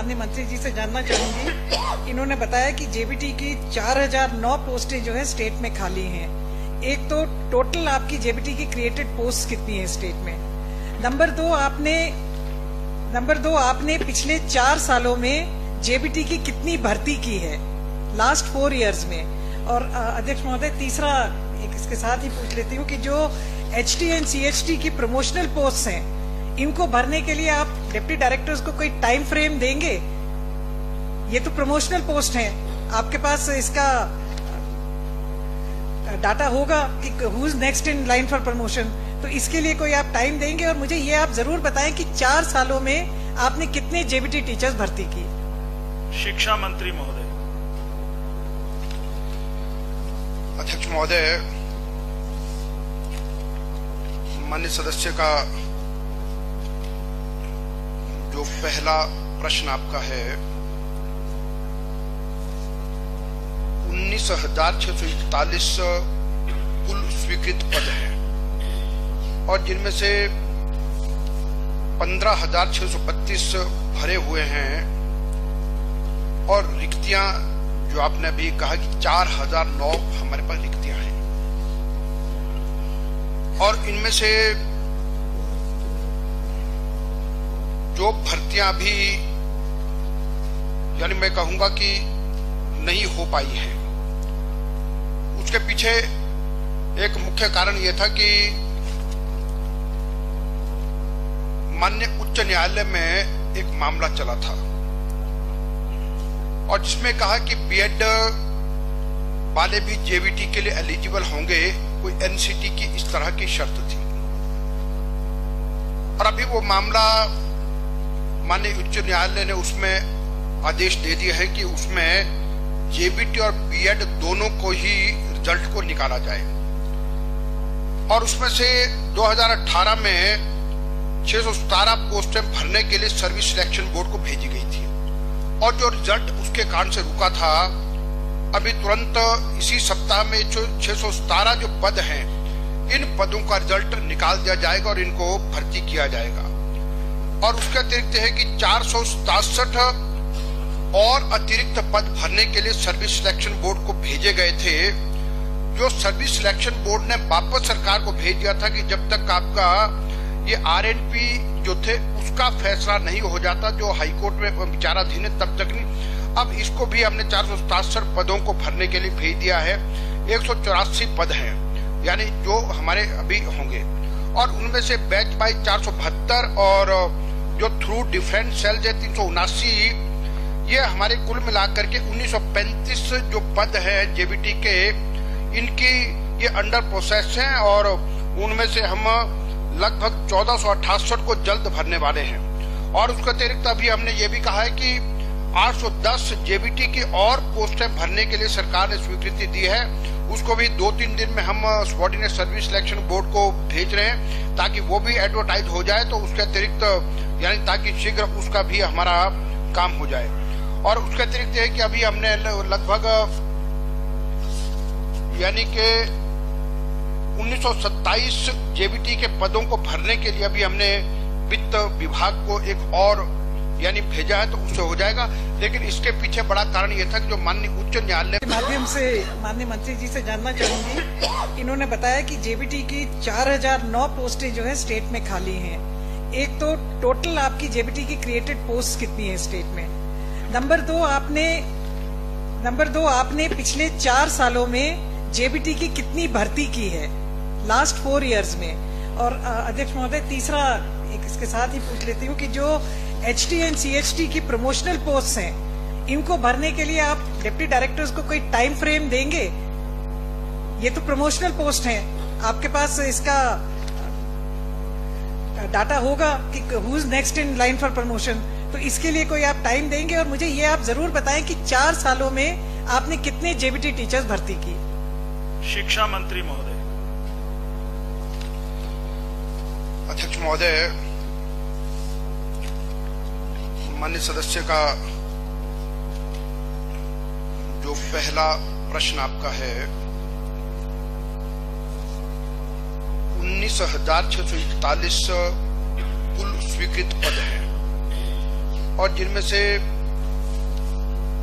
माननीय मंत्री जी से जानना चाहूंगी। इन्होंने बताया कि जेबीटी की 4009 पोस्टें जो है स्टेट में खाली हैं। एक तो टोटल आपकी जेबीटी की क्रिएटेड पोस्ट कितनी है स्टेट में। नंबर दो आपने पिछले 4 सालों में जेबीटी की कितनी भर्ती की है लास्ट 4 इयर्स में। और अध्यक्ष महोदय, तीसरा एक इसके साथ ही पूछ लेती हूँ कि जो एचटी एंड सीएचटी की प्रमोशनल पोस्ट हैं, इनको भरने के लिए आप डिप्टी डायरेक्टर्स को कोई टाइम फ्रेम देंगे? ये तो प्रमोशनल पोस्ट हैं, आपके पास इसका डाटा होगा कि who is next in line for promotion, तो इसके लिए कोई आप टाइम देंगे? और मुझे ये आप जरूर बताएं कि 4 सालों में आपने कितने जेबीटी टीचर्स भर्ती की। शिक्षा मंत्री महोदय। अध्यक्ष महोदय, माननीय सदस्य का जो पहला प्रश्न आपका है, 19,641 कुल स्वीकृत पद हैं और जिनमें से 15,632 भरे हुए हैं और रिक्तियां जो आपने अभी कहा कि 4,009 हमारे पास रिक्तियां हैं और इनमें से जो भर्तियां भी यानी मैं कहूंगा कि नहीं हो पाई है, उसके पीछे एक मुख्य कारण यह था कि माननीय उच्च न्यायालय में एक मामला चला था और जिसमें कहा कि बीएड वाले भी जेबीटी के लिए एलिजिबल होंगे, कोई एनसीटी की इस तरह की शर्त थी। और अभी वो मामला माननीय उच्च न्यायालय ने उसमें आदेश दे दिया है कि उसमें जेबीटी और बीएड दोनों को ही रिजल्ट को निकाला जाए और उसमें से 2018 में 617 पोस्टें भरने के लिए सर्विस सिलेक्शन बोर्ड को भेजी गई थी और जो रिजल्ट उसके कारण से रुका था, अभी तुरंत इसी सप्ताह में 617 जो पद हैं, इन पदों का रिजल्ट निकाल दिया जाएगा और इनको भर्ती किया जाएगा। और उसके अतिरिक्त है कि 467 और अतिरिक्त पद भरने के लिए सर्विस सिलेक्शन बोर्ड को भेजे गए थे, जो सर्विस सिलेक्शन बोर्ड ने वापस सरकार को भेज दिया था कि जब तक आपका ये आरएनपी जो थे उसका फैसला नहीं हो जाता, जो हाईकोर्ट में विचाराधीन है, तब तक नहीं। अब इसको भी हमने 467 पदों को भरने के लिए भेज दिया है। 184 पद हैं यानी जो हमारे अभी होंगे और उनमें से बैच बाई 472 और जो थ्रू डिफरेंट सेल्स है 379, ये हमारे कुल मिलाकर के 1935 जो पद है जेबीटी के, इनकी ये अंडर प्रोसेस हैं और उनमें से हम लगभग 1468 को जल्द भरने वाले हैं। और उसके अतिरिक्त अभी हमने ये भी कहा है कि 810 जेबीटी की और पोस्टें भरने के लिए सरकार ने स्वीकृति दी है, उसको भी 2-3 दिन में हम सबऑर्डिनेट सर्विस सिलेक्शन बोर्ड को भेज रहे हैं ताकि वो भी एडवर्टाइज हो जाए, तो उसके अतिरिक्त यानी ताकि शीघ्र उसका भी हमारा काम हो जाए। और उसके अतिरिक्त है कि अभी हमने लगभग यानी कि 1927 जेबीटी के पदों को भरने के लिए अभी हमने वित्त विभाग को एक और यानी भेजा है, तो उससे हो जाएगा। लेकिन इसके पीछे बड़ा कारण यह था कि जो माननीय उच्च न्यायालय के माध्यम से माननीय मंत्री जी से जानना चाहूंगी। इन्होंने बताया कि जेबीटी की 4009 पोस्टें जो है स्टेट में खाली हैं। एक तो टोटल आपकी जेबीटी की क्रिएटेड पोस्ट कितनी है स्टेट में। नंबर दो आपने पिछले 4 सालों में जेबीटी की कितनी भर्ती की है लास्ट 4 इयर्स में। और अध्यक्ष महोदय, तीसरा एक इसके साथ ही पूछ लेती हूँ कि जो एचटी एंड सीएचटी की प्रमोशनल पोस्ट हैं, इनको भरने के लिए आप डिप्टी डायरेक्टर्स को कोई टाइम फ्रेम देंगे? ये तो प्रमोशनल पोस्ट हैं, आपके पास इसका डाटा होगा कि who is next in line for promotion, तो इसके लिए कोई आप टाइम देंगे? और मुझे ये आप जरूर बताएं कि 4 सालों में आपने कितने जेबीटी टीचर्स भर्ती की। शिक्षा मंत्री महोदय। अध्यक्ष महोदय, माननीय सदस्य का जो पहला प्रश्न आपका है, 19,641 कुल स्वीकृत पद हैं और जिनमें से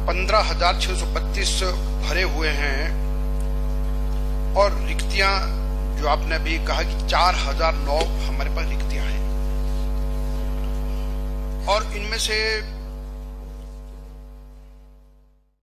15,632 भरे हुए हैं और रिक्तियां जो आपने अभी कहा कि 4,009 हमारे पास रिक्तियां हैं और इनमें से